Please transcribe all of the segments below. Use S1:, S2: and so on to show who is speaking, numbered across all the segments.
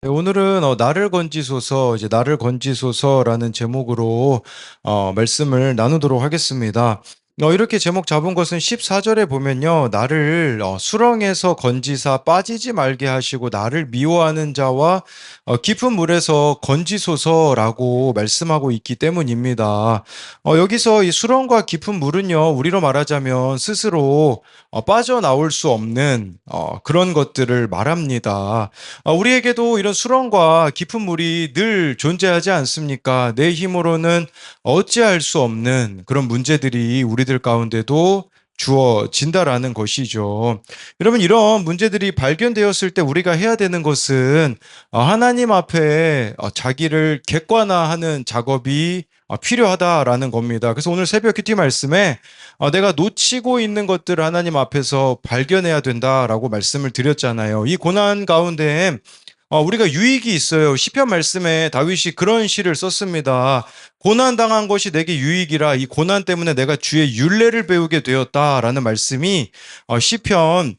S1: 네, 오늘은 나를 건지소서, 이제 나를 건지소서라는 제목으로 말씀을 나누도록 하겠습니다. 이렇게 제목 잡은 것은 14절에 보면요. 나를 수렁에서 건지사 빠지지 말게 하시고 나를 미워하는 자와 깊은 물에서 건지소서라고 말씀하고 있기 때문입니다. 여기서 이 수렁과 깊은 물은요. 우리로 말하자면 스스로 빠져나올 수 없는 그런 것들을 말합니다. 우리에게도 이런 수렁과 깊은 물이 늘 존재하지 않습니까? 내 힘으로는 어찌할 수 없는 그런 문제들이 우리들 가운데도 주어진다라는 것이죠. 여러분, 이런 문제들이 발견되었을 때 우리가 해야 되는 것은 하나님 앞에 자기를 객관화하는 작업이 필요하다라는 겁니다. 그래서 오늘 새벽 큐티 말씀에 내가 놓치고 있는 것들을 하나님 앞에서 발견해야 된다라고 말씀을 드렸잖아요. 이 고난 가운데 우리가 유익이 있어요. 시편 말씀에 다윗이 그런 시를 썼습니다. 고난 당한 것이 내게 유익이라 이 고난 때문에 내가 주의 율례를 배우게 되었다라는 말씀이 시편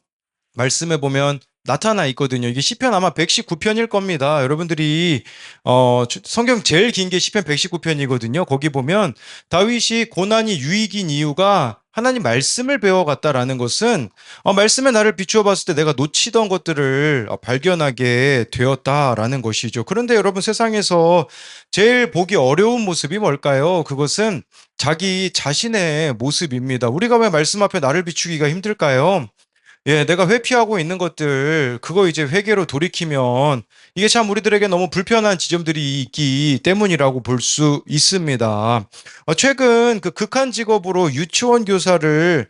S1: 말씀에 보면 나타나 있거든요. 이게 시편 아마 119편일 겁니다. 여러분들이 성경 제일 긴 게 시편 119편이거든요. 거기 보면 다윗이 고난이 유익인 이유가 하나님 말씀을 배워갔다라는 것은 말씀에 나를 비추어 봤을 때 내가 놓치던 것들을 발견하게 되었다라는 것이죠. 그런데 여러분, 세상에서 제일 보기 어려운 모습이 뭘까요? 그것은 자기 자신의 모습입니다. 우리가 왜 말씀 앞에 나를 비추기가 힘들까요? 예, 내가 회피하고 있는 것들, 그거 이제 회개로 돌이키면 이게 참 우리들에게 너무 불편한 지점들이 있기 때문이라고 볼 수 있습니다. 최근 그 극한 직업으로 유치원 교사를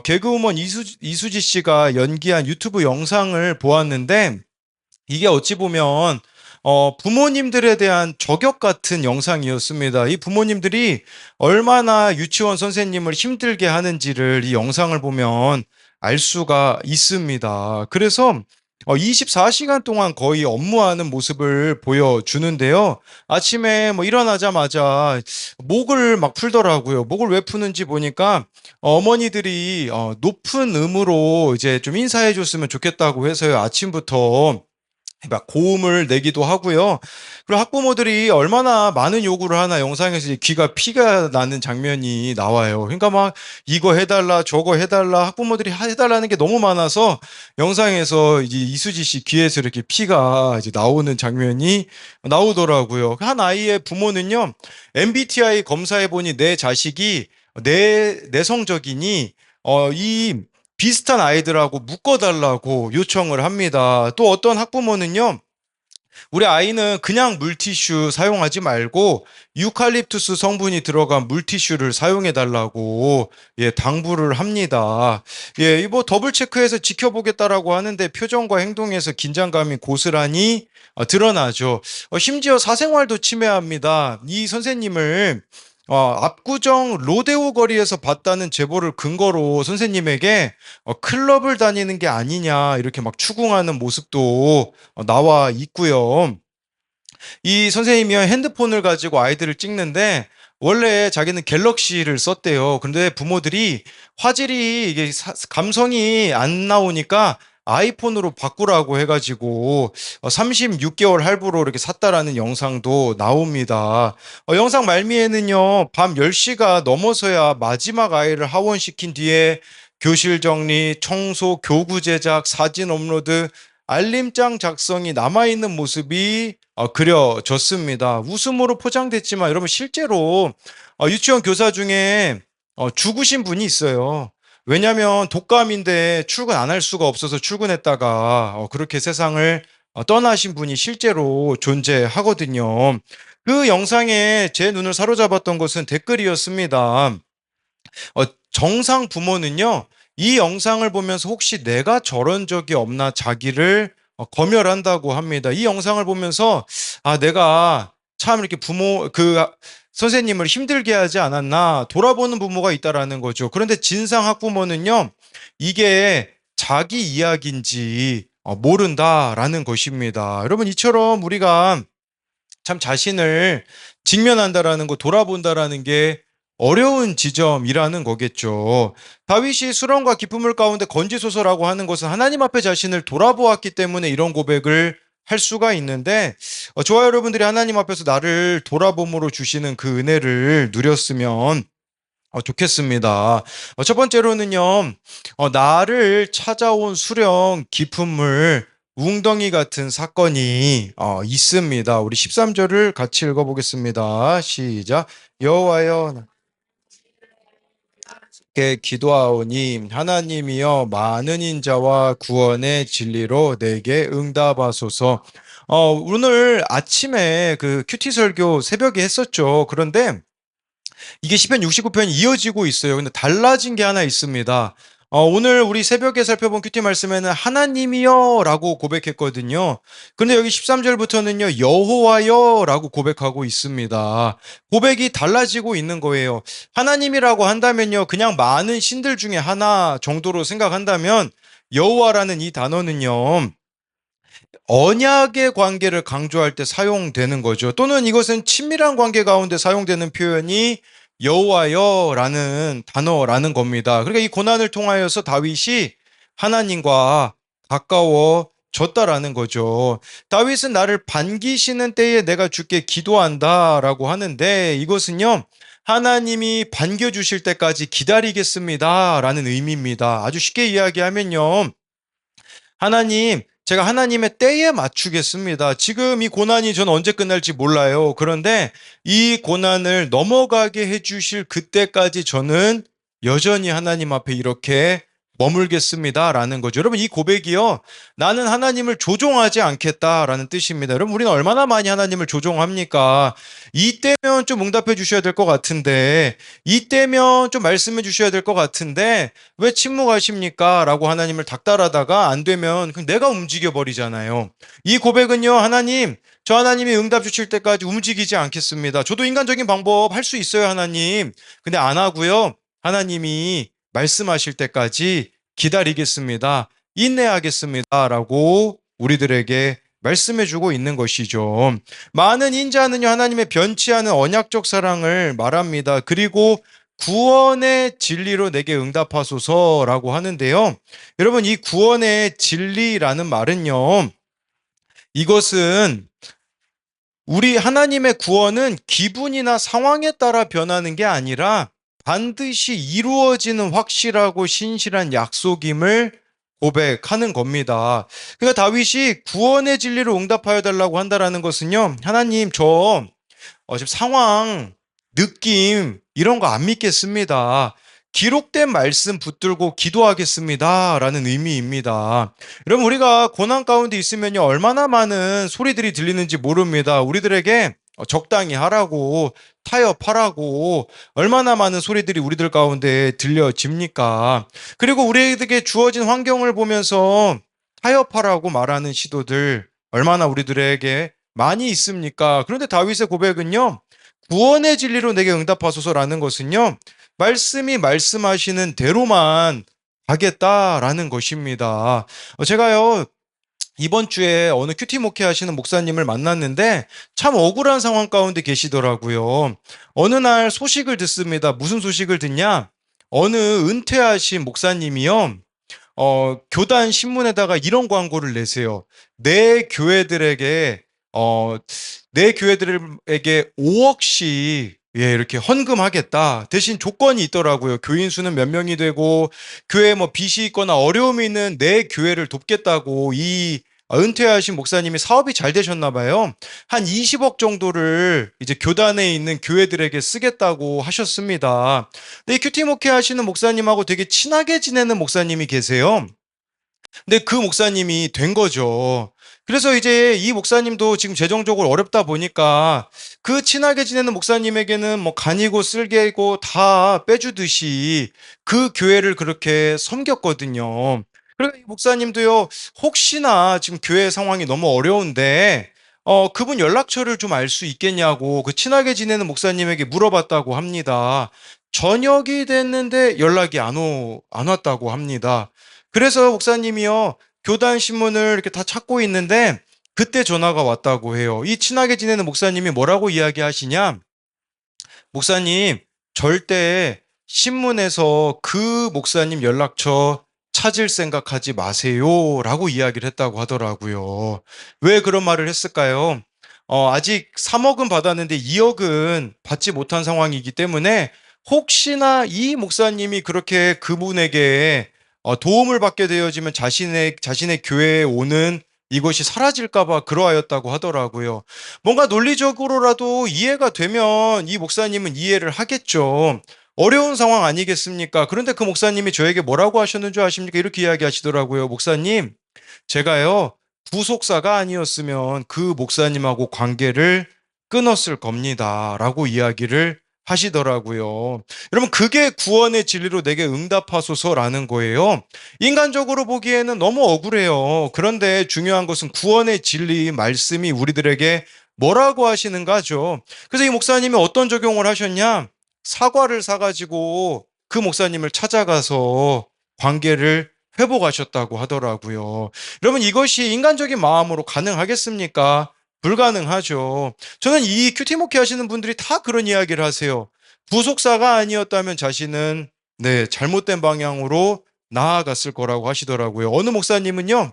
S1: 개그우먼 이수지 씨가 연기한 유튜브 영상을 보았는데 이게 어찌 보면 부모님들에 대한 저격 같은 영상이었습니다. 이 부모님들이 얼마나 유치원 선생님을 힘들게 하는지를 이 영상을 보면 알 수가 있습니다. 그래서 24시간 동안 거의 업무하는 모습을 보여주는데요. 아침에 뭐 일어나자마자 목을 막 풀더라고요. 목을 왜 푸는지 보니까 어머니들이 높은 음으로 이제 좀 인사해 줬으면 좋겠다고 해서요. 아침부터 막 고음을 내기도 하고요. 그리고 학부모들이 얼마나 많은 요구를 하나 영상에서 이제 귀가 피가 나는 장면이 나와요. 그러니까 막 이거 해달라 저거 해달라 학부모들이 해달라는 게 너무 많아서 영상에서 이제 이수지 씨 귀에서 이렇게 피가 이제 나오는 장면이 나오더라고요. 한 아이의 부모는요, MBTI 검사해 보니 내 자식이 내성적이니 이 비슷한 아이들하고 묶어달라고 요청을 합니다. 또 어떤 학부모는요, 우리 아이는 그냥 물티슈 사용하지 말고 유칼립투스 성분이 들어간 물티슈를 사용해 달라고 당부를 합니다. 이뭐 더블 체크해서 지켜보겠다라고 하는데 표정과 행동에서 긴장감이 고스란히 드러나죠. 심지어 사생활도 침해합니다. 이 선생님을 압구정 로데오 거리에서 봤다는 제보를 근거로 선생님에게 클럽을 다니는 게 아니냐 이렇게 막 추궁하는 모습도 나와 있고요. 이 선생님이 핸드폰을 가지고 아이들을 찍는데 원래 자기는 갤럭시를 썼대요. 근데 부모들이 화질이 이게 감성이 안 나오니까 아이폰으로 바꾸라고 해가지고 36개월 할부로 이렇게 샀다라는 영상도 나옵니다. 영상 말미에는요, 밤 10시가 넘어서야 마지막 아이를 하원시킨 뒤에 교실 정리, 청소, 교구 제작, 사진 업로드, 알림장 작성이 남아있는 모습이 그려졌습니다. 웃음으로 포장됐지만 여러분, 실제로 유치원 교사 중에 죽으신 분이 있어요. 왜냐하면 독감인데 출근 안 할 수가 없어서 출근했다가 그렇게 세상을 떠나신 분이 실제로 존재하거든요. 그 영상에 제 눈을 사로잡았던 것은 댓글이었습니다. 정상 부모는요, 이 영상을 보면서 혹시 내가 저런 적이 없나 자기를 검열한다고 합니다. 이 영상을 보면서 내가 참 이렇게 선생님을 힘들게 하지 않았나 돌아보는 부모가 있다라는 거죠. 그런데 진상 학부모는요, 이게 자기 이야기인지 모른다라는 것입니다. 여러분, 이처럼 우리가 참 자신을 직면한다라는 거, 돌아본다라는 게 어려운 지점이라는 거겠죠. 다윗이 수렁과 깊은 물 가운데 건지소서라고 하는 것은 하나님 앞에 자신을 돌아보았기 때문에 이런 고백을 할 수가 있는데 저와 여러분들이 하나님 앞에서 나를 돌아봄으로 주시는 그 은혜를 누렸으면 좋겠습니다. 첫 번째로는요, 나를 찾아온 수령 깊은 웅덩이 같은 사건이 있습니다. 우리 13절을 같이 읽어보겠습니다. 시작. 여호와여 께 기도하오니 하나님이여 많은 인자와 구원의 진리로 내게 응답하소서. 오늘 아침에 그 큐티 설교 새벽에 했었죠. 그런데 이게 시편 69편이 이어지고 있어요. 근데 달라진 게 하나 있습니다. 오늘 우리 새벽에 살펴본 큐티 말씀에는 하나님이여 라고 고백했거든요. 근데 여기 13절부터는요, 여호와여 라고 고백하고 있습니다. 고백이 달라지고 있는 거예요. 하나님이라고 한다면요, 그냥 많은 신들 중에 하나 정도로 생각한다면 여호와라는 이 단어는요, 언약의 관계를 강조할 때 사용되는 거죠. 또는 이것은 친밀한 관계 가운데 사용되는 표현이 여호와여라는 단어라는 겁니다. 그러니까 이 고난을 통하여서 다윗이 하나님과 가까워졌다라는 거죠. 다윗은 나를 반기시는 때에 내가 주께 기도한다라고 하는데 이것은요, 하나님이 반겨주실 때까지 기다리겠습니다라는 의미입니다. 아주 쉽게 이야기하면요, 하나님, 제가 하나님의 때에 맞추겠습니다. 지금 이 고난이 전 언제 끝날지 몰라요. 그런데 이 고난을 넘어가게 해주실 그때까지 저는 여전히 하나님 앞에 이렇게 머물겠습니다라는 거죠. 여러분, 이 고백이요, 나는 하나님을 조종하지 않겠다라는 뜻입니다. 여러분, 우리는 얼마나 많이 하나님을 조종합니까? 이때면 좀 응답해 주셔야 될 것 같은데, 이때면 좀 말씀해 주셔야 될 것 같은데 왜 침묵하십니까? 라고 하나님을 닥달하다가 안 되면 그냥 내가 움직여 버리잖아요. 이 고백은요, 하나님, 저 하나님이 응답 주실 때까지 움직이지 않겠습니다. 저도 인간적인 방법 할 수 있어요, 하나님. 근데 안 하고요, 하나님이 말씀하실 때까지 기다리겠습니다. 인내하겠습니다. 라고 우리들에게 말씀해주고 있는 것이죠. 많은 인자는요, 하나님의 변치 않은 언약적 사랑을 말합니다. 그리고 구원의 진리로 내게 응답하소서라고 하는데요. 여러분, 이 구원의 진리라는 말은요, 이것은 우리 하나님의 구원은 기분이나 상황에 따라 변하는 게 아니라 반드시 이루어지는 확실하고 신실한 약속임을 고백하는 겁니다. 그러니까 다윗이 구원의 진리로 응답하여 달라고 한다라는 것은요, 하나님, 지금 상황, 느낌 이런 거 안 믿겠습니다. 기록된 말씀 붙들고 기도하겠습니다. 라는 의미입니다. 여러분, 우리가 고난 가운데 있으면요, 얼마나 많은 소리들이 들리는지 모릅니다. 우리들에게 적당히 하라고, 타협하라고, 얼마나 많은 소리들이 우리들 가운데 들려집니까? 그리고 우리에게 주어진 환경을 보면서 타협하라고 말하는 시도들, 얼마나 우리들에게 많이 있습니까? 그런데 다윗의 고백은요, 구원의 진리로 내게 응답하소서라는 것은요, 말씀이 말씀하시는 대로만 가겠다라는 것입니다. 제가요, 이번 주에 어느 큐티 목회 하시는 목사님을 만났는데 참 억울한 상황 가운데 계시더라고요. 어느 날 소식을 듣습니다. 무슨 소식을 듣냐? 어느 은퇴하신 목사님이요, 교단 신문에다가 이런 광고를 내세요. 내 교회들에게, 어, 내 교회들에게 5억씩 이렇게 헌금하겠다. 대신 조건이 있더라고요. 교인 수는 몇 명이 되고, 교회에 뭐 빚이 있거나 어려움이 있는 내 교회를 돕겠다고 이 은퇴하신 목사님이 사업이 잘 되셨나 봐요. 한 20억 정도를 이제 교단에 있는 교회들에게 쓰겠다고 하셨습니다. 근데 이 큐티 목회 하시는 목사님하고 되게 친하게 지내는 목사님이 계세요. 근데 그 목사님이 된 거죠. 그래서 이제 이 목사님도 지금 재정적으로 어렵다 보니까 그 친하게 지내는 목사님에게는 뭐 간이고 쓸개고 다 빼주듯이 그 교회를 그렇게 섬겼거든요. 그러니까 이 목사님도요, 혹시나 지금 교회 상황이 너무 어려운데 그분 연락처를 좀 알 수 있겠냐고 그 친하게 지내는 목사님에게 물어봤다고 합니다. 저녁이 됐는데 연락이 안 왔다고 합니다. 그래서 목사님이요, 교단 신문을 이렇게 다 찾고 있는데 그때 전화가 왔다고 해요. 이 친하게 지내는 목사님이 뭐라고 이야기하시냐? 목사님, 절대 신문에서 그 목사님 연락처 찾을 생각하지 마세요라고 이야기를 했다고 하더라고요. 왜 그런 말을 했을까요? 아직 3억은 받았는데 2억은 받지 못한 상황이기 때문에 혹시나 이 목사님이 그렇게 그분에게 도움을 받게 되어지면 자신의 교회에 오는 이것이 사라질까 봐 그러하였다고 하더라고요. 뭔가 논리적으로라도 이해가 되면 이 목사님은 이해를 하겠죠. 어려운 상황 아니겠습니까? 그런데 그 목사님이 저에게 뭐라고 하셨는 줄 아십니까? 이렇게 이야기하시더라고요. 목사님, 제가요, 구속사가 아니었으면 그 목사님하고 관계를 끊었을 겁니다. 라고 이야기를 하시더라고요. 여러분, 그게 구원의 진리로 내게 응답하소서라는 거예요. 인간적으로 보기에는 너무 억울해요. 그런데 중요한 것은 구원의 진리 말씀이 우리들에게 뭐라고 하시는가죠. 그래서 이 목사님이 어떤 적용을 하셨냐? 사과를 사가지고 그 목사님을 찾아가서 관계를 회복하셨다고 하더라고요. 여러분, 이것이 인간적인 마음으로 가능하겠습니까? 불가능하죠. 저는 이 큐티 목회 하시는 분들이 다 그런 이야기를 하세요. 부속사가 아니었다면 자신은 잘못된 방향으로 나아갔을 거라고 하시더라고요. 어느 목사님은요,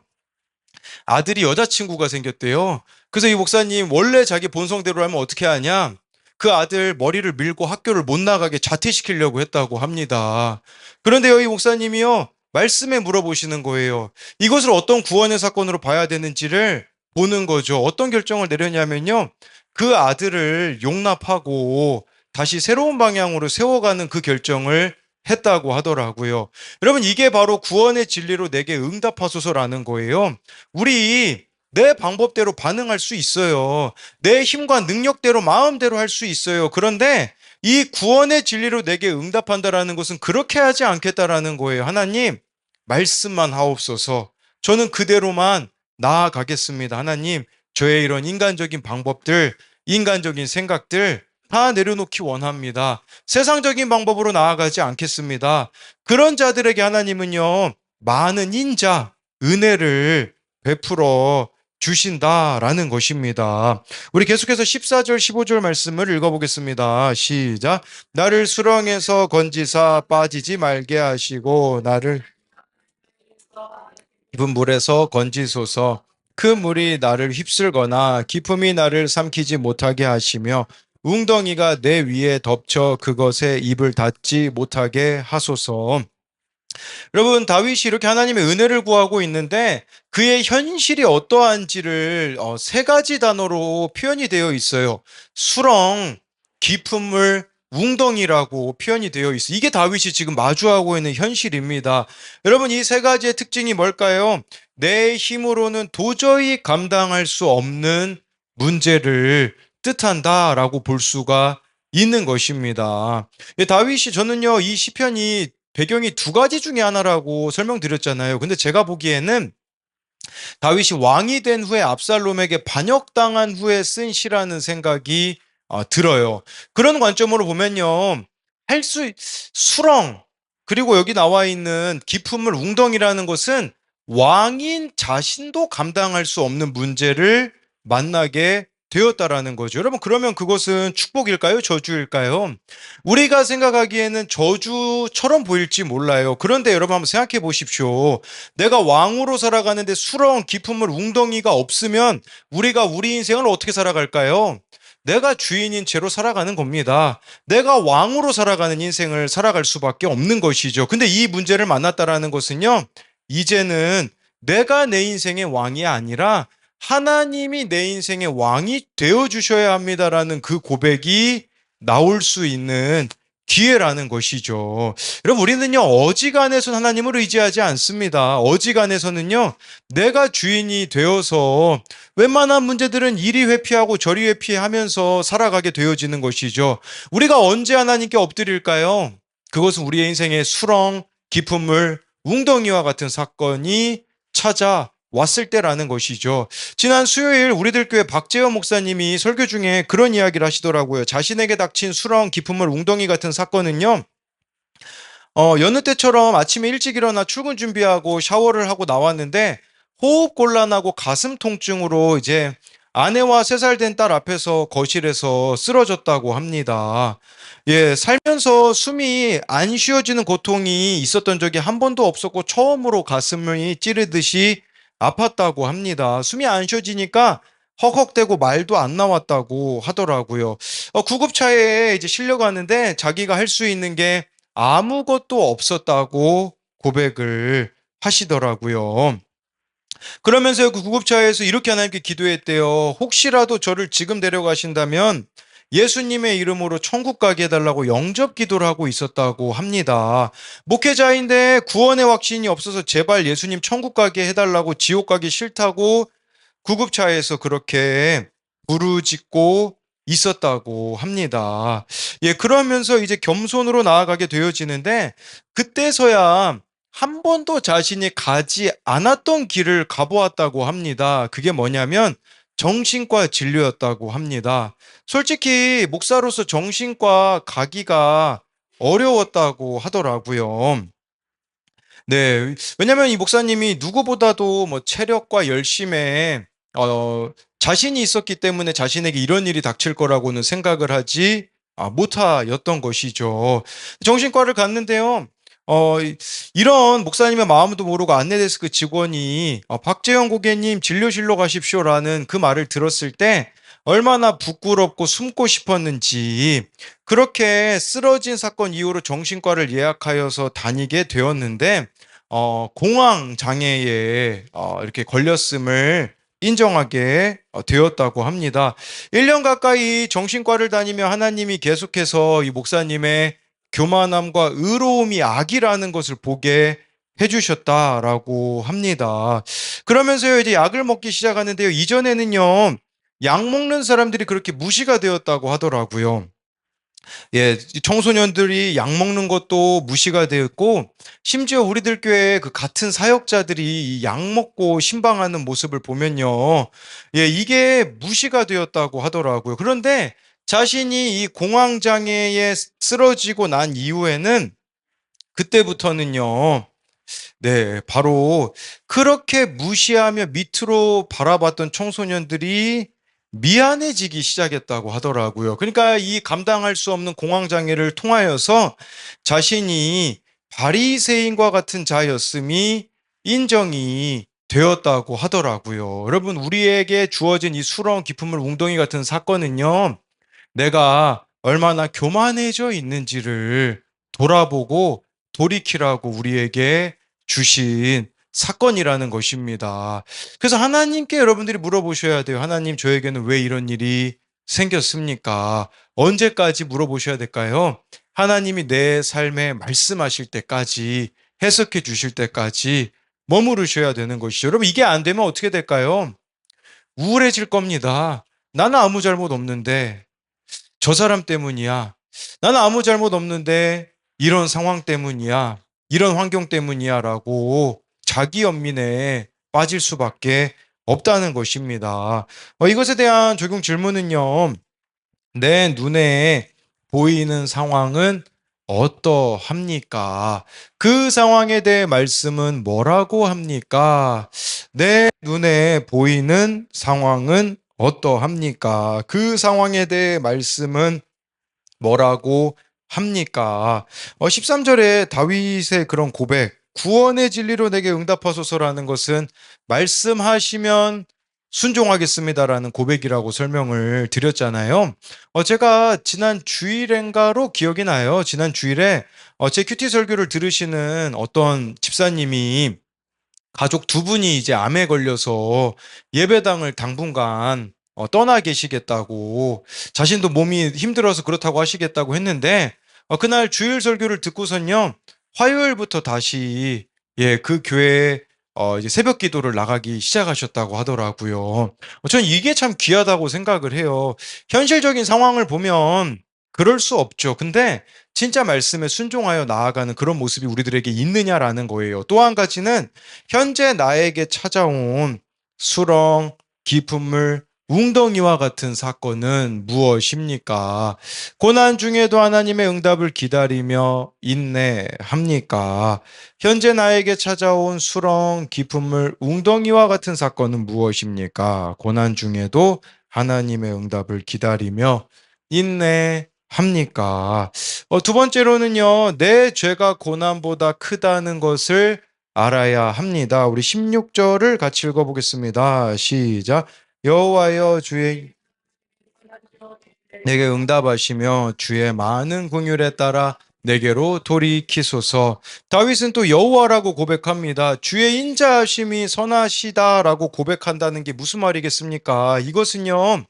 S1: 아들이 여자친구가 생겼대요. 그래서 이 목사님 원래 자기 본성대로 하면 어떻게 하냐? 그 아들 머리를 밀고 학교를 못 나가게 자퇴시키려고 했다고 합니다. 그런데요, 이 목사님이요, 말씀에 물어보시는 거예요. 이것을 어떤 구원의 사건으로 봐야 되는지를 보는 거죠. 어떤 결정을 내렸냐면요, 그 아들을 용납하고 다시 새로운 방향으로 세워가는 그 결정을 했다고 하더라고요. 여러분, 이게 바로 구원의 진리로 내게 응답하소서라는 거예요. 우리 내 방법대로 반응할 수 있어요. 내 힘과 능력대로 마음대로 할 수 있어요. 그런데 이 구원의 진리로 내게 응답한다라는 것은 그렇게 하지 않겠다라는 거예요. 하나님, 말씀만 하옵소서. 저는 그대로만 나아가겠습니다. 하나님, 저의 이런 인간적인 방법들, 인간적인 생각들 다 내려놓기 원합니다. 세상적인 방법으로 나아가지 않겠습니다. 그런 자들에게 하나님은요, 많은 인자, 은혜를 베풀어 주신다라는 것입니다. 우리 계속해서 14절, 15절 말씀을 읽어보겠습니다. 시작. 나를 수렁에서 건지사 빠지지 말게 하시고 나를 깊은 물에서 건지소서. 그 물이 나를 휩쓸거나 깊음이 나를 삼키지 못하게 하시며 웅덩이가 내 위에 덮쳐 그것에 입을 닫지 못하게 하소서. 여러분, 다윗이 이렇게 하나님의 은혜를 구하고 있는데 그의 현실이 어떠한지를 세 가지 단어로 표현이 되어 있어요. 수렁, 깊은 물, 웅덩이라고 표현이 되어 있어요. 이게 다윗이 지금 마주하고 있는 현실입니다. 여러분, 이 세 가지의 특징이 뭘까요? 내 힘으로는 도저히 감당할 수 없는 문제를 뜻한다라고 볼 수가 있는 것입니다. 다윗이 저는요, 이 시편이 배경이 두 가지 중에 하나라고 설명드렸잖아요. 근데 제가 보기에는 다윗이 왕이 된 후에 압살롬에게 반역당한 후에 쓴 시라는 생각이 들어요. 그런 관점으로 보면요. 수렁, 그리고 여기 나와 있는 깊은 물 웅덩이라는 것은 왕인 자신도 감당할 수 없는 문제를 만나게 되었다라는 거죠. 여러분, 그러면 그것은 축복일까요? 저주일까요? 우리가 생각하기에는 저주처럼 보일지 몰라요. 그런데 여러분 한번 생각해 보십시오. 내가 왕으로 살아가는데 수렁, 깊은 물, 웅덩이가 없으면 우리가 우리 인생을 어떻게 살아갈까요? 내가 주인인 채로 살아가는 겁니다. 내가 왕으로 살아가는 인생을 살아갈 수밖에 없는 것이죠. 근데 이 문제를 만났다라는 것은요, 이제는 내가 내 인생의 왕이 아니라 하나님이 내 인생의 왕이 되어 주셔야 합니다라는 그 고백이 나올 수 있는 기회라는 것이죠. 여러분, 우리는요, 어지간해서는 하나님을 의지하지 않습니다. 어지간해서는요, 내가 주인이 되어서 웬만한 문제들은 이리 회피하고 저리 회피하면서 살아가게 되어지는 것이죠. 우리가 언제 하나님께 엎드릴까요? 그것은 우리의 인생의 수렁, 깊은 물, 웅덩이와 같은 사건이 찾아왔을 때라는 것이죠. 지난 수요일 우리들 교회 박재현 목사님이 설교 중에 그런 이야기를 하시더라고요. 자신에게 닥친 수렁, 깊은 물, 웅덩이 같은 사건은요, 여느 때처럼 아침에 일찍 일어나 출근 준비하고 샤워를 하고 나왔는데 호흡 곤란하고 가슴 통증으로 이제 아내와 3살 된 딸 앞에서 거실에서 쓰러졌다고 합니다. 예, 살면서 숨이 안 쉬어지는 고통이 있었던 적이 한 번도 없었고 처음으로 가슴이 찌르듯이 아팠다고 합니다. 숨이 안 쉬어지니까 헉헉대고 말도 안 나왔다고 하더라고요. 구급차에 이제 실려가는데 자기가 할 수 있는 게 아무것도 없었다고 고백을 하시더라고요. 그러면서 그 구급차에서 이렇게 하나님께 기도했대요. 혹시라도 저를 지금 데려가신다면 예수님의 이름으로 천국 가게 해달라고 영접 기도를 하고 있었다고 합니다. 목회자인데 구원의 확신이 없어서 제발 예수님 천국 가게 해달라고, 지옥 가기 싫다고 구급차에서 그렇게 부르짖고 있었다고 합니다. 예, 그러면서 이제 겸손으로 나아가게 되어지는데, 그때서야 한 번도 자신이 가지 않았던 길을 가보았다고 합니다. 그게 뭐냐면 정신과 진료였다고 합니다. 솔직히 목사로서 정신과 가기가 어려웠다고 하더라고요. 네. 왜냐면 이 목사님이 누구보다도 뭐 체력과 열심에 자신이 있었기 때문에 자신에게 이런 일이 닥칠 거라고는 생각을 하지 못하였던 것이죠. 정신과를 갔는데요. 이런 목사님의 마음도 모르고 안내데스크 직원이 "박재영 고객님 진료실로 가십시오."라는 그 말을 들었을 때 얼마나 부끄럽고 숨고 싶었는지, 그렇게 쓰러진 사건 이후로 정신과를 예약하여서 다니게 되었는데 공황 장애에 이렇게 걸렸음을 인정하게 되었다고 합니다. 1년 가까이 정신과를 다니며 하나님이 계속해서 이 목사님의 교만함과 의로움이 악이라는 것을 보게 해주셨다라고 합니다. 그러면서요, 이제 약을 먹기 시작하는데요. 이전에는요, 약 먹는 사람들이 그렇게 무시가 되었다고 하더라고요. 예, 청소년들이 약 먹는 것도 무시가 되었고, 심지어 우리들 교회 그 같은 사역자들이 이약 먹고 신방하는 모습을 보면요, 예, 이게 무시가 되었다고 하더라고요. 그런데 자신이 이 공황장애에 쓰러지고 난 이후에는, 그때부터는요, 네, 바로 그렇게 무시하며 밑으로 바라봤던 청소년들이 미안해지기 시작했다고 하더라고요. 그러니까 이 감당할 수 없는 공황장애를 통하여서 자신이 바리새인과 같은 자였음이 인정이 되었다고 하더라고요. 여러분, 우리에게 주어진 이 수렁 깊은 물 웅덩이 같은 사건은요, 내가 얼마나 교만해져 있는지를 돌아보고 돌이키라고 우리에게 주신 사건이라는 것입니다. 그래서 하나님께 여러분들이 물어보셔야 돼요. 하나님, 저에게는 왜 이런 일이 생겼습니까? 언제까지 물어보셔야 될까요? 하나님이 내 삶에 말씀하실 때까지, 해석해 주실 때까지 머무르셔야 되는 것이죠. 여러분, 이게 안 되면 어떻게 될까요? 우울해질 겁니다. 나는 아무 잘못 없는데 저 사람 때문이야. 나는 아무 잘못 없는데 이런 상황 때문이야. 이런 환경 때문이야. 라고 자기 연민에 빠질 수밖에 없다는 것입니다. 이것에 대한 적용 질문은요, 내 눈에 보이는 상황은 어떠합니까? 그 상황에 대해 말씀은 뭐라고 합니까? 내 눈에 보이는 상황은 어떠합니까? 그 상황에 대해 말씀은 뭐라고 합니까? 13절에 다윗의 그런 고백, 구원의 진리로 내게 응답하소서라는 것은 말씀하시면 순종하겠습니다라는 고백이라고 설명을 드렸잖아요. 제가 지난 주일인가로 기억이 나요. 지난 주일에 제 큐티 설교를 들으시는 어떤 집사님이 가족 두 분이 이제 암에 걸려서 예배당을 당분간 떠나 계시겠다고, 자신도 몸이 힘들어서 그렇다고 하시겠다고 했는데, 그날 주일 설교를 듣고선요, 화요일부터 다시, 예, 그 교회에 이제 새벽 기도를 나가기 시작하셨다고 하더라고요. 저는 이게 참 귀하다고 생각을 해요. 현실적인 상황을 보면 그럴 수 없죠. 근데 진짜 말씀에 순종하여 나아가는 그런 모습이 우리들에게 있느냐라는 거예요. 또 한 가지는 현재 나에게 찾아온 수렁, 깊은 물, 웅덩이와 같은 사건은 무엇입니까? 고난 중에도 하나님의 응답을 기다리며 인내합니까? 현재 나에게 찾아온 수렁 깊은 물 웅덩이와 같은 사건은 무엇입니까? 고난 중에도 하나님의 응답을 기다리며 인내합니까? 두 번째로는요, 내 죄가 고난보다 크다는 것을 알아야 합니다. 우리 16절을 같이 읽어보겠습니다. 시작. 여호와여 주의 내게 응답하시며 주의 많은 긍휼에 따라 내게로 돌이키소서. 다윗은 또 여호와라고 고백합니다. 주의 인자하심이 선하시다라고 고백한다는 게 무슨 말이겠습니까? 이것은요,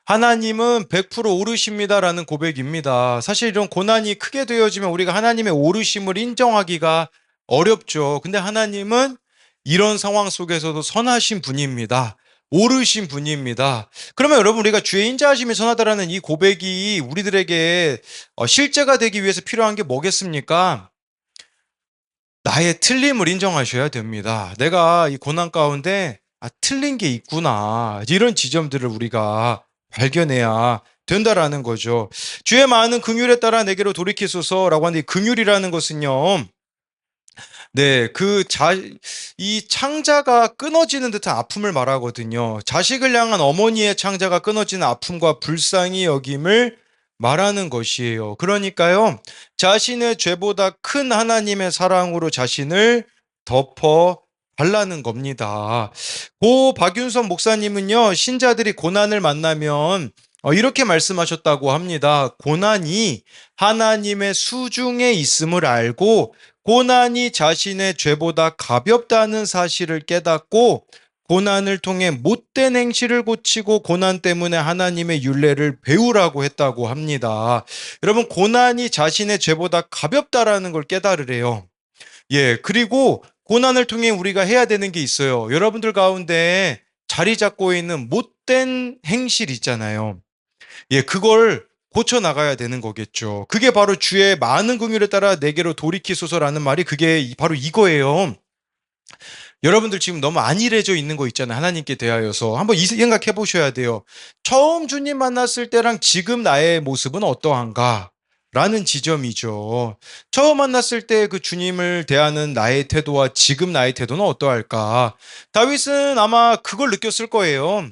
S1: 하나님은 100% 오르십니다라는 고백입니다. 사실 이런 고난이 크게 되어지면 우리가 하나님의 오르심을 인정하기가 어렵죠. 근데 하나님은 이런 상황 속에서도 선하신 분입니다. 오르신 분입니다. 그러면 여러분, 우리가 주의 인자하심이 선하다라는 이 고백이 우리들에게 실제가 되기 위해서 필요한 게 뭐겠습니까? 나의 틀림을 인정하셔야 됩니다. 내가 이 고난 가운데 틀린 게 있구나. 이런 지점들을 우리가 발견해야 된다라는 거죠. 주의 많은 긍휼에 따라 내게로 돌이키소서라고 하는데, 이 긍휼이라는 것은요, 네, 이 창자가 끊어지는 듯한 아픔을 말하거든요. 자식을 향한 어머니의 창자가 끊어지는 아픔과 불쌍히 여김을 말하는 것이에요. 그러니까요, 자신의 죄보다 큰 하나님의 사랑으로 자신을 덮어 달라는 겁니다. 고 박윤선 목사님은요, 신자들이 고난을 만나면 이렇게 말씀하셨다고 합니다. 고난이 하나님의 수중에 있음을 알고 고난이 자신의 죄보다 가볍다는 사실을 깨닫고 고난을 통해 못된 행실을 고치고 고난 때문에 하나님의 율례를 배우라고 했다고 합니다. 여러분, 고난이 자신의 죄보다 가볍다라는 걸 깨달으래요. 예, 그리고 고난을 통해 우리가 해야 되는 게 있어요. 여러분들 가운데 자리 잡고 있는 못된 행실 있잖아요. 예, 그걸 고쳐 나가야 되는 거겠죠. 그게 바로 주의 많은 긍휼에 따라 내게로 돌이키소서라는 말이 그게 바로 이거예요. 여러분들 지금 너무 안일해져 있는 거 있잖아요. 하나님께 대하여서. 한번 이 생각해 보셔야 돼요. 처음 주님 만났을 때랑 지금 나의 모습은 어떠한가? 라는 지점이죠. 처음 만났을 때 그 주님을 대하는 나의 태도와 지금 나의 태도는 어떠할까? 다윗은 아마 그걸 느꼈을 거예요.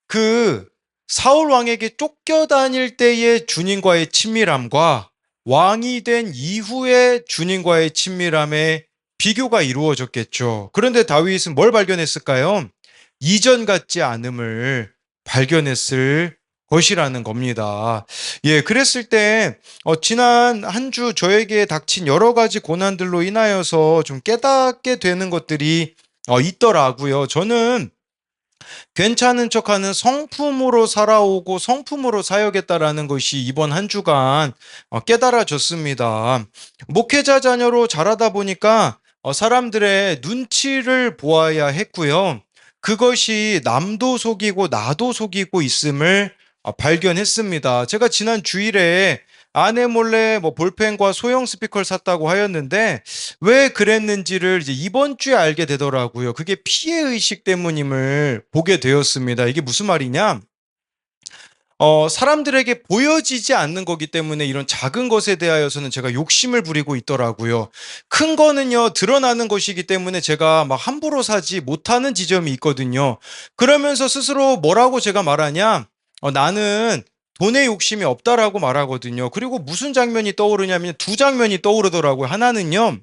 S1: 그 사울 왕에게 쫓겨다닐 때의 주님과의 친밀함과 왕이 된 이후의 주님과의 친밀함의 비교가 이루어졌겠죠. 그런데 다윗은 뭘 발견했을까요? 이전 같지 않음을 발견했을 것이라는 겁니다. 예, 그랬을 때 지난 한 주 저에게 닥친 여러 가지 고난들로 인하여서 좀 깨닫게 되는 것들이 있더라고요. 저는 괜찮은 척하는 성품으로 살아오고 성품으로 사역했다라는 것이 이번 한 주간 깨달아졌습니다. 목회자 자녀로 자라다 보니까 사람들의 눈치를 보아야 했고요. 그것이 남도 속이고 나도 속이고 있음을 발견했습니다. 제가 지난 주일에 아내 몰래 볼펜과 소형 스피커를 샀다고 하였는데, 왜 그랬는지를 이제 이번 주에 알게 되더라고요. 그게 피해의식 때문임을 보게 되었습니다. 이게 무슨 말이냐? 사람들에게 보여지지 않는 거기 때문에 이런 작은 것에 대하여서는 제가 욕심을 부리고 있더라고요. 큰 거는요, 드러나는 것이기 때문에 제가 막 함부로 사지 못하는 지점이 있거든요. 그러면서 스스로 뭐라고 제가 말하냐? 나는 돈에 욕심이 없다라고 말하거든요. 그리고 무슨 장면이 떠오르냐면 두 장면이 떠오르더라고요. 하나는요,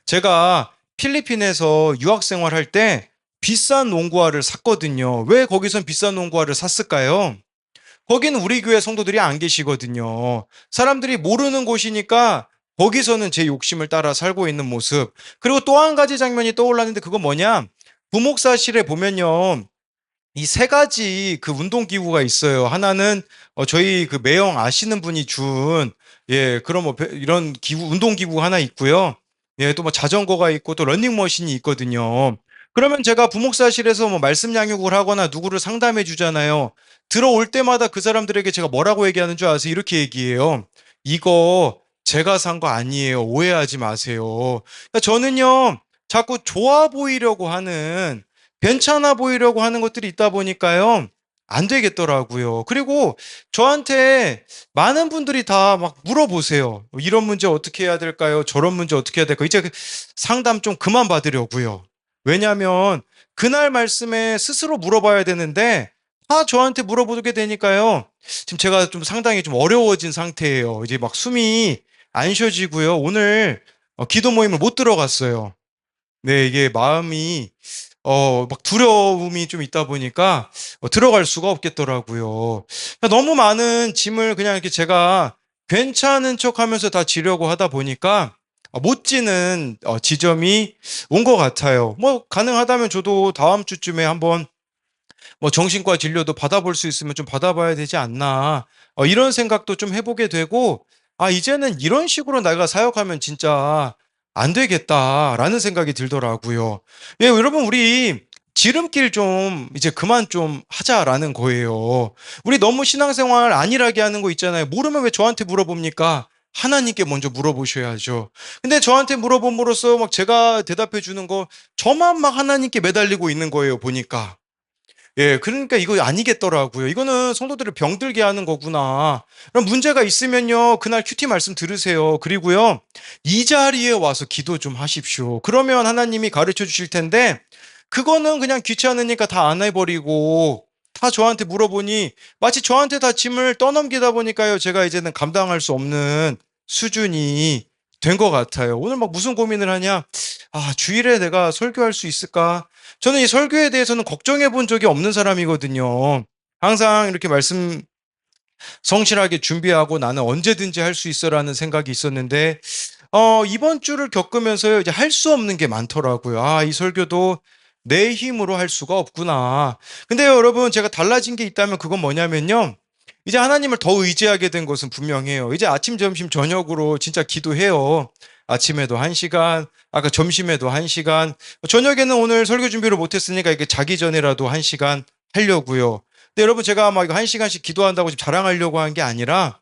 S1: 제가 필리핀에서 유학 생활할 때 비싼 농구화를 샀거든요. 왜 거기선 비싼 농구화를 샀을까요? 거기는 우리 교회 성도들이 안 계시거든요. 사람들이 모르는 곳이니까 거기서는 제 욕심을 따라 살고 있는 모습. 그리고 또 한 가지 장면이 떠올랐는데, 그건 뭐냐? 부목사실에 보면요, 이 세 가지 그 운동기구가 있어요. 하나는 저희 그 매형 아시는 분이 준, 예, 그런 이런 기구, 운동기구 하나 있고요. 예, 또 자전거가 있고 또 러닝머신이 있거든요. 그러면 제가 부목사실에서 말씀 양육을 하거나 누구를 상담해 주잖아요. 들어올 때마다 그 사람들에게 제가 뭐라고 얘기하는 줄 아세요? 이렇게 얘기해요. 이거 제가 산 거 아니에요. 오해하지 마세요. 그러니까 저는요, 자꾸 좋아 보이려고 하는 괜찮아 보이려고 하는 것들이 있다 보니까요. 안 되겠더라고요. 그리고 저한테 많은 분들이 다 막 물어보세요. "이런 문제 어떻게 해야 될까요? 저런 문제 어떻게 해야 될까요?" 이제 상담 좀 그만 받으려고요. 왜냐하면 그날 말씀에 스스로 물어봐야 되는데 다 저한테 물어보게 되니까요. 지금 제가 좀 상당히 좀 어려워진 상태예요. 이제 막 숨이 안 쉬어지고요. 오늘 기도 모임을 못 들어갔어요. 네, 이게 마음이 막 두려움이 좀 있다 보니까 들어갈 수가 없겠더라고요. 그러니까 너무 많은 짐을 그냥 이렇게 제가 괜찮은 척하면서 다 지려고 하다 보니까 못 지는 지점이 온 것 같아요. 뭐 가능하다면 저도 다음 주쯤에 한번 뭐 정신과 진료도 받아볼 수 있으면 좀 받아봐야 되지 않나. 이런 생각도 좀 해보게 되고, 이제는 이런 식으로 내가 사역하면 진짜 안 되겠다라는 생각이 들더라고요. 예, 여러분, 우리 지름길 좀 이제 그만 좀 하자라는 거예요. 우리 너무 신앙생활 안일하게 하는 거 있잖아요. 모르면 왜 저한테 물어봅니까? 하나님께 먼저 물어보셔야죠. 근데 저한테 물어봄으로써 막 제가 대답해 주는 거 저만 막 하나님께 매달리고 있는 거예요, 보니까. 예, 그러니까 이거 아니겠더라고요. 이거는 성도들을 병들게 하는 거구나. 그럼 문제가 있으면요, 그날 큐티 말씀 들으세요. 그리고요, 이 자리에 와서 기도 좀 하십시오. 그러면 하나님이 가르쳐 주실 텐데, 그거는 그냥 귀찮으니까 다 안 해버리고, 다 저한테 물어보니, 마치 저한테 다 짐을 떠넘기다 보니까요, 제가 이제는 감당할 수 없는 수준이 된 것 같아요. 오늘 막 무슨 고민을 하냐? 주일에 내가 설교할 수 있을까? 저는 이 설교에 대해서는 걱정해 본 적이 없는 사람이거든요. 항상 이렇게 말씀 성실하게 준비하고 나는 언제든지 할 수 있어라는 생각이 있었는데, 이번 주를 겪으면서요, 이제 할 수 없는 게 많더라고요. 이 설교도 내 힘으로 할 수가 없구나. 근데 여러분, 제가 달라진 게 있다면 그건 뭐냐면요. 이제 하나님을 더 의지하게 된 것은 분명해요. 이제 아침, 점심, 저녁으로 진짜 기도해요. 아침에도 1시간, 아까 점심에도 1시간, 저녁에는 오늘 설교 준비를 못했으니까 이게 자기 전에라도 1시간 하려고요. 근데 여러분, 제가 막 이거 1시간씩 기도한다고 지금 자랑하려고 한 게 아니라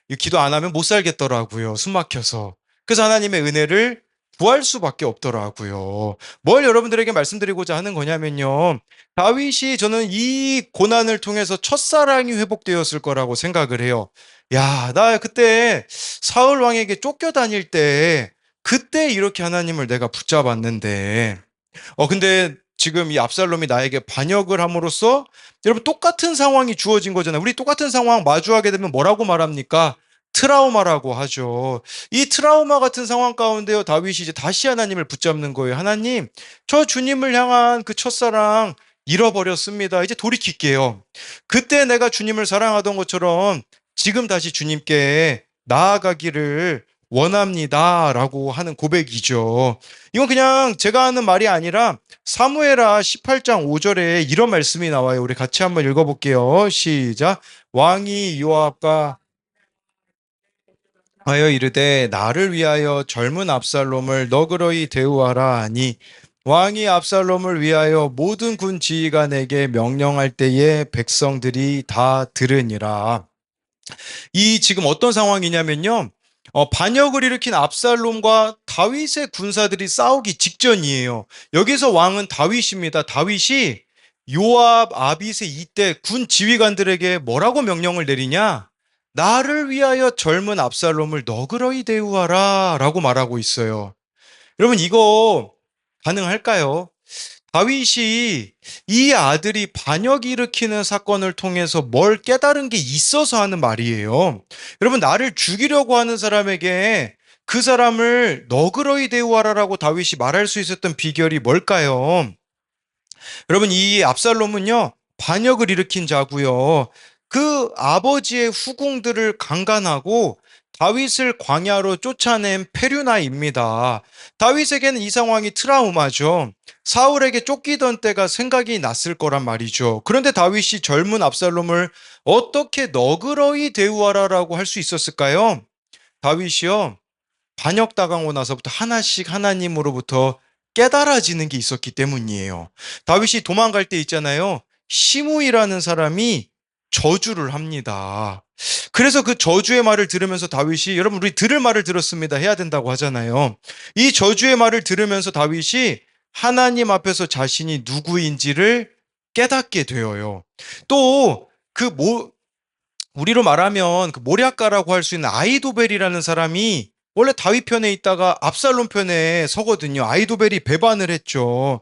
S1: 이 기도 안 하면 못 살겠더라고요. 숨 막혀서. 그래서 하나님의 은혜를 구할 수밖에 없더라고요. 뭘 여러분들에게 말씀드리고자 하는 거냐면요. 다윗이 저는 이 고난을 통해서 첫사랑이 회복되었을 거라고 생각을 해요. 야, 나 그때 사울 왕에게 쫓겨다닐 때 그때 이렇게 하나님을 내가 붙잡았는데 근데 지금 이 압살롬이 나에게 반역을 함으로써 여러분 똑같은 상황이 주어진 거잖아요. 우리 똑같은 상황 마주하게 되면 뭐라고 말합니까? 트라우마라고 하죠. 이 트라우마 같은 상황 가운데요, 다윗이 이제 다시 하나님을 붙잡는 거예요. 하나님, 저 주님을 향한 그 첫사랑 잃어버렸습니다. 이제 돌이킬게요. 그때 내가 주님을 사랑하던 것처럼 지금 다시 주님께 나아가기를 원합니다라고 하는 고백이죠. 이건 그냥 제가 하는 말이 아니라 사무엘하 18장 5절에 이런 말씀이 나와요. 우리 같이 한번 읽어볼게요. 시작. 왕이 요압과 하여 이르되 나를 위하여 젊은 압살롬을 너그러이 대우하라 하니 왕이 압살롬을 위하여 모든 군 지휘관에게 명령할 때에 백성들이 다 들으니라. 이 지금 어떤 상황이냐면요. 반역을 일으킨 압살롬과 다윗의 군사들이 싸우기 직전이에요. 여기서 왕은 다윗입니다. 다윗이 요압, 아빗의 이때 군 지휘관들에게 뭐라고 명령을 내리냐? 나를 위하여 젊은 압살롬을 너그러이 대우하라 라고 말하고 있어요. 여러분, 이거 가능할까요? 다윗이 이 아들이 반역 일으키는 사건을 통해서 뭘 깨달은 게 있어서 하는 말이에요. 여러분, 나를 죽이려고 하는 사람에게 그 사람을 너그러이 대우하라라고 다윗이 말할 수 있었던 비결이 뭘까요? 여러분, 이 압살롬은요, 반역을 일으킨 자고요. 그 아버지의 후궁들을 강간하고 다윗을 광야로 쫓아낸 페류나입니다. 다윗에게는 이 상황이 트라우마죠. 사울에게 쫓기던 때가 생각이 났을 거란 말이죠. 그런데 다윗이 젊은 압살롬을 어떻게 너그러이 대우하라라고 할 수 있었을까요? 다윗이요, 반역당하고 나서부터 하나씩 하나님으로부터 깨달아지는 게 있었기 때문이에요. 다윗이 도망갈 때 있잖아요. 시므이라는 사람이 저주를 합니다. 그래서 그 저주의 말을 들으면서 다윗이, 여러분 우리 들을 말을 들었습니다 해야 된다고 하잖아요. 이 저주의 말을 들으면서 다윗이 하나님 앞에서 자신이 누구인지를 깨닫게 되어요. 또 우리로 말하면 그 모략가라고 할 수 있는 아이도벨이라는 사람이 원래 다윗 편에 있다가 압살롬 편에 서거든요. 아이도벨이 배반을 했죠.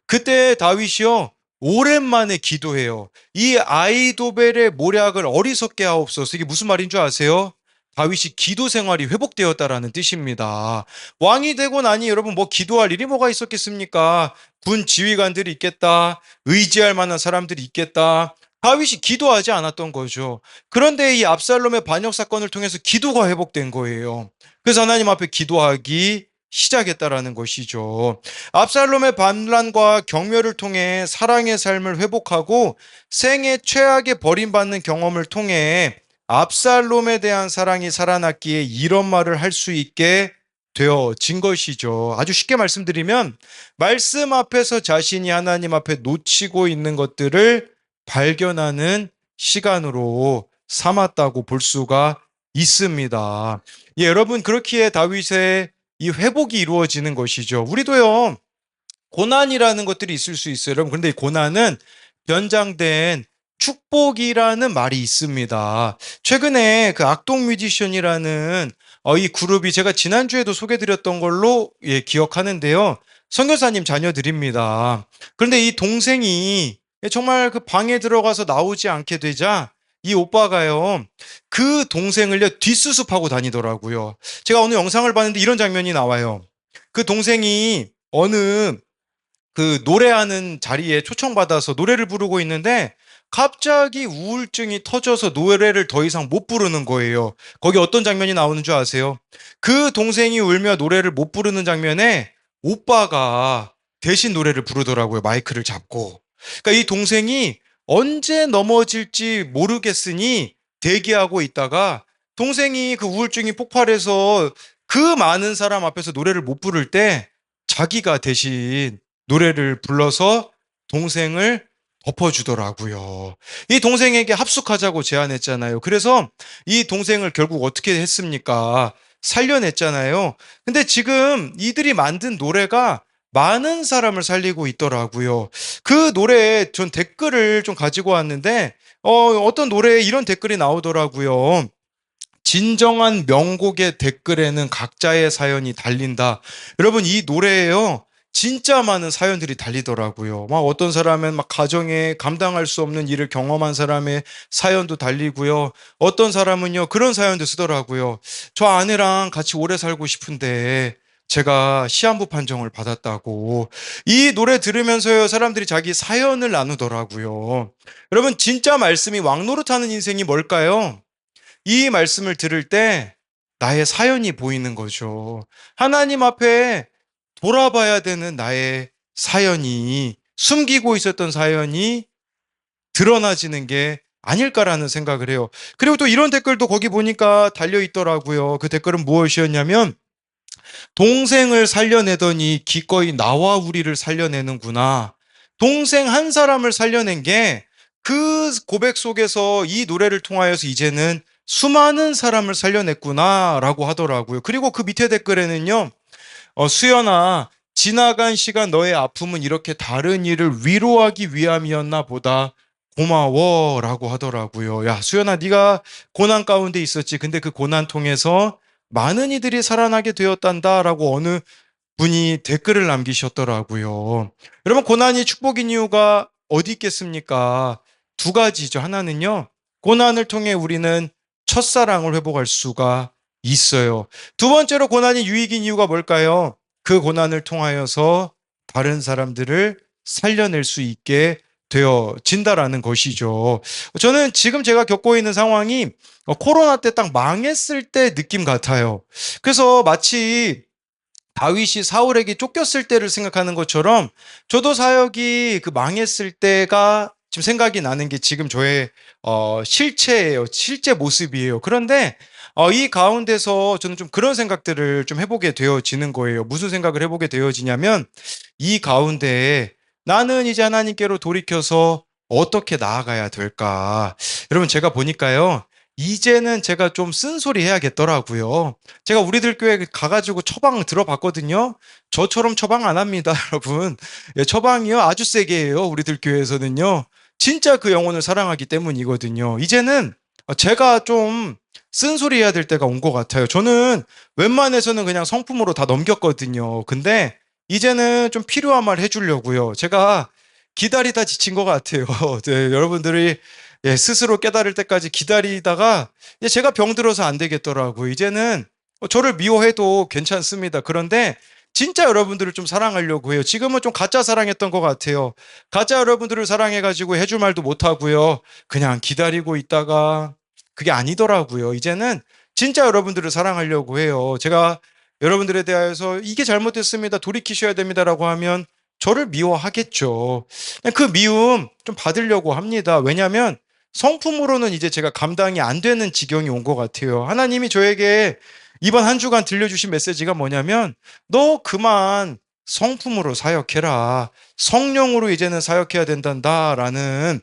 S1: 그때 다윗이요, 오랜만에 기도해요. 이 아이도벨의 모략을 어리석게 하옵소서. 이게 무슨 말인 줄 아세요? 다윗이 기도 생활이 회복되었다라는 뜻입니다. 왕이 되고 나니 여러분 뭐 기도할 일이 뭐가 있었겠습니까? 군 지휘관들이 있겠다. 의지할 만한 사람들이 있겠다. 다윗이 기도하지 않았던 거죠. 그런데 이 압살롬의 반역 사건을 통해서 기도가 회복된 거예요. 그래서 하나님 앞에 기도하기 시작했다라는 것이죠. 압살롬의 반란과 경멸을 통해 사랑의 삶을 회복하고 생애 최악의 버림받는 경험을 통해 압살롬에 대한 사랑이 살아났기에 이런 말을 할 수 있게 되어진 것이죠. 아주 쉽게 말씀드리면 말씀 앞에서 자신이 하나님 앞에 놓치고 있는 것들을 발견하는 시간으로 삼았다고 볼 수가 있습니다. 예, 여러분 그렇기에 다윗의 이 회복이 이루어지는 것이죠. 우리도요, 고난이라는 것들이 있을 수 있어요. 여러분, 그런데 이 고난은 변장된 축복이라는 말이 있습니다. 최근에 그 악동 뮤지션이라는 이 그룹이 제가 지난주에도 소개드렸던 걸로 기억하는데요. 선교사님 자녀들입니다. 그런데 이 동생이 정말 그 방에 들어가서 나오지 않게 되자 이 오빠가요, 그 동생을요 뒷수습하고 다니더라고요. 제가 어느 영상을 봤는데 이런 장면이 나와요. 그 동생이 어느 그 노래하는 자리에 초청받아서 노래를 부르고 있는데 갑자기 우울증이 터져서 노래를 더 이상 못 부르는 거예요. 거기 어떤 장면이 나오는 줄 아세요? 그 동생이 울며 노래를 못 부르는 장면에 오빠가 대신 노래를 부르더라고요. 마이크를 잡고. 그러니까 이 동생이 언제 넘어질지 모르겠으니 대기하고 있다가 동생이 그 우울증이 폭발해서 그 많은 사람 앞에서 노래를 못 부를 때 자기가 대신 노래를 불러서 동생을 덮어주더라고요. 이 동생에게 합숙하자고 제안했잖아요. 그래서 이 동생을 결국 어떻게 했습니까? 살려냈잖아요. 근데 지금 이들이 만든 노래가 많은 사람을 살리고 있더라고요. 그 노래에 전 댓글을 좀 가지고 왔는데, 어떤 노래에 이런 댓글이 나오더라고요. 진정한 명곡의 댓글에는 각자의 사연이 달린다. 여러분, 이 노래에요, 진짜 많은 사연들이 달리더라고요. 막 어떤 사람은 막 가정에 감당할 수 없는 일을 경험한 사람의 사연도 달리고요. 어떤 사람은요, 그런 사연도 쓰더라고요. 저 아내랑 같이 오래 살고 싶은데 제가 시한부 판정을 받았다고. 이 노래 들으면서요, 사람들이 자기 사연을 나누더라고요. 여러분, 진짜 말씀이 왕노릇하는 인생이 뭘까요? 이 말씀을 들을 때 나의 사연이 보이는 거죠. 하나님 앞에 돌아봐야 되는 나의 사연이, 숨기고 있었던 사연이 드러나지는 게 아닐까라는 생각을 해요. 그리고 또 이런 댓글도 거기 보니까 달려 있더라고요. 그 댓글은 무엇이었냐면, 동생을 살려내더니 기꺼이 나와 우리를 살려내는구나. 동생 한 사람을 살려낸 게 그 고백 속에서 이 노래를 통하여서 이제는 수많은 사람을 살려냈구나라고 하더라고요. 그리고 그 밑에 댓글에는요, 수연아, 지나간 시간 너의 아픔은 이렇게 다른 이를 위로하기 위함이었나 보다. 고마워라고 하더라고요. 야, 수연아, 네가 고난 가운데 있었지. 근데 그 고난 통해서 많은 이들이 살아나게 되었단다라고 어느 분이 댓글을 남기셨더라고요. 여러분, 고난이 축복인 이유가 어디 있겠습니까? 두 가지죠. 하나는요, 고난을 통해 우리는 첫사랑을 회복할 수가 있어요. 두 번째로 고난이 유익인 이유가 뭘까요? 그 고난을 통하여서 다른 사람들을 살려낼 수 있게 되어진다라는 것이죠. 저는 지금 제가 겪고 있는 상황이 코로나 때 딱 망했을 때 느낌 같아요. 그래서 마치 다윗이 사울에게 쫓겼을 때를 생각하는 것처럼 저도 사역이 그 망했을 때가 지금 생각이 나는 게 지금 저의 실체예요. 실제 모습이에요. 그런데 이 가운데서 저는 좀 그런 생각들을 좀 해보게 되어지는 거예요. 무슨 생각을 해보게 되어지냐면, 이 가운데에 나는 이제 하나님께로 돌이켜서 어떻게 나아가야 될까? 여러분, 제가 보니까요, 이제는 제가 좀 쓴소리 해야겠더라고요. 제가 우리들 교회 가 가지고 처방 들어봤거든요. 저처럼 처방 안 합니다, 여러분. 예, 처방이요 아주 세게 해요, 우리들 교회에서는요. 진짜 그 영혼을 사랑하기 때문이거든요. 이제는 제가 좀 쓴소리 해야 될 때가 온 것 같아요. 저는 웬만해서는 그냥 성품으로 다 넘겼거든요. 근데 이제는 좀 필요한 말 해주려고요. 제가 기다리다 지친 것 같아요. 네, 여러분들이 스스로 깨달을 때까지 기다리다가 제가 병들어서 안 되겠더라고요. 이제는 저를 미워해도 괜찮습니다. 그런데 진짜 여러분들을 좀 사랑하려고 해요. 지금은 좀 가짜 사랑했던 것 같아요. 가짜 여러분들을 사랑해가지고 해줄 말도 못하고요. 그냥 기다리고 있다가 그게 아니더라고요. 이제는 진짜 여러분들을 사랑하려고 해요. 제가 여러분들에 대하여서 이게 잘못됐습니다. 돌이키셔야 됩니다라고 하면 저를 미워하겠죠. 그 미움 좀 받으려고 합니다. 왜냐하면 성품으로는 이제 제가 감당이 안 되는 지경이 온 것 같아요. 하나님이 저에게 이번 한 주간 들려주신 메시지가 뭐냐면 너 그만 성품으로 사역해라. 성령으로 이제는 사역해야 된단다라는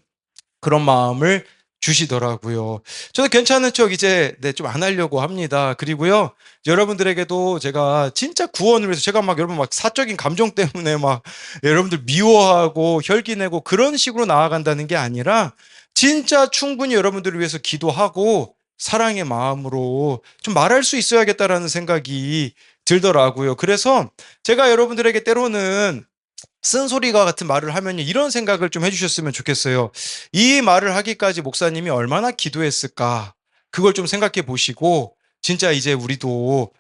S1: 그런 마음을 주시더라고요. 저도 괜찮은 척 이제 좀 안 하려고 합니다. 그리고요, 여러분들에게도 제가 진짜 구원을 위해서 제가 막 여러분 막 사적인 감정 때문에 막 여러분들 미워하고 혈기내고 그런 식으로 나아간다는 게 아니라 진짜 충분히 여러분들을 위해서 기도하고 사랑의 마음으로 좀 말할 수 있어야겠다라는 생각이 들더라고요. 그래서 제가 여러분들에게 때로는 쓴소리가 같은 말을 하면 이런 생각을 좀 해주셨으면 좋겠어요. 이 말을 하기까지 목사님이 얼마나 기도했을까? 그걸 좀 생각해 보시고 진짜 이제 우리도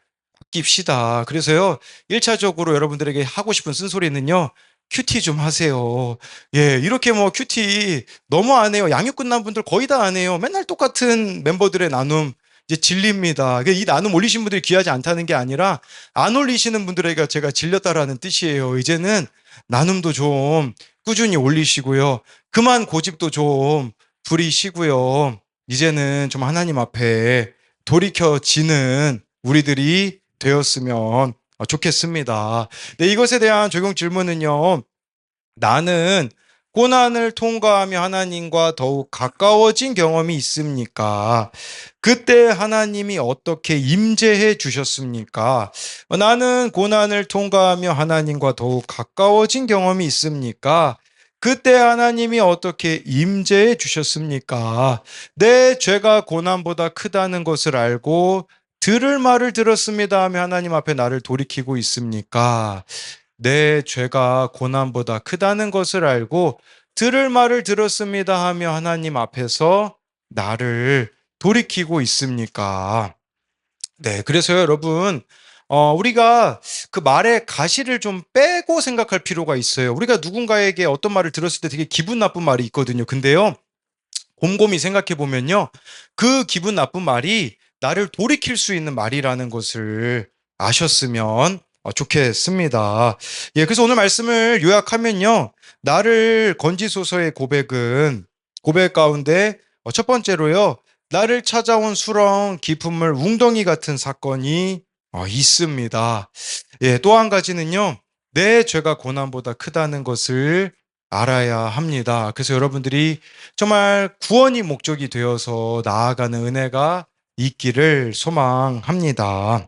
S1: 바뀝시다. 그래서요, 1차적으로 여러분들에게 하고 싶은 쓴소리는요, 큐티 좀 하세요. 예, 이렇게 뭐 큐티 너무 안 해요. 양육 끝난 분들 거의 다 안 해요. 맨날 똑같은 멤버들의 나눔 이제 질립니다. 이 나눔 올리신 분들이 귀하지 않다는 게 아니라 안 올리시는 분들에게 제가 질렸다라는 뜻이에요. 이제는 나눔도 좀 꾸준히 올리시고요. 그만 고집도 좀 부리시고요. 이제는 좀 하나님 앞에 돌이켜지는 우리들이 되었으면 좋겠습니다. 네, 이것에 대한 적용 질문은요. 나는 고난을 통과하며 하나님과 더욱 가까워진 경험이 있습니까? 그때 하나님이 어떻게 임재해 주셨습니까? 나는 고난을 통과하며 하나님과 더욱 가까워진 경험이 있습니까? 그때 하나님이 어떻게 임재해 주셨습니까? 내 죄가 고난보다 크다는 것을 알고 들을 말을 들었습니다 하며 하나님 앞에 나를 돌이키고 있습니까? 내 죄가 고난보다 크다는 것을 알고 들을 말을 들었습니다 하며 하나님 앞에서 나를 돌이키고 있습니까? 네, 그래서요, 여러분, 우리가 그 말의 가시를 좀 빼고 생각할 필요가 있어요. 우리가 누군가에게 어떤 말을 들었을 때 되게 기분 나쁜 말이 있거든요. 근데요, 곰곰이 생각해 보면요, 그 기분 나쁜 말이 나를 돌이킬 수 있는 말이라는 것을 아셨으면 좋겠습니다. 예, 그래서 오늘 말씀을 요약하면요, 나를 건지소서의 고백은 고백 가운데 첫 번째로요, 나를 찾아온 수렁 깊은 물 웅덩이 같은 사건이 있습니다. 예, 또 한 가지는요, 내 죄가 고난보다 크다는 것을 알아야 합니다. 그래서 여러분들이 정말 구원이 목적이 되어서 나아가는 은혜가 있기를 소망합니다.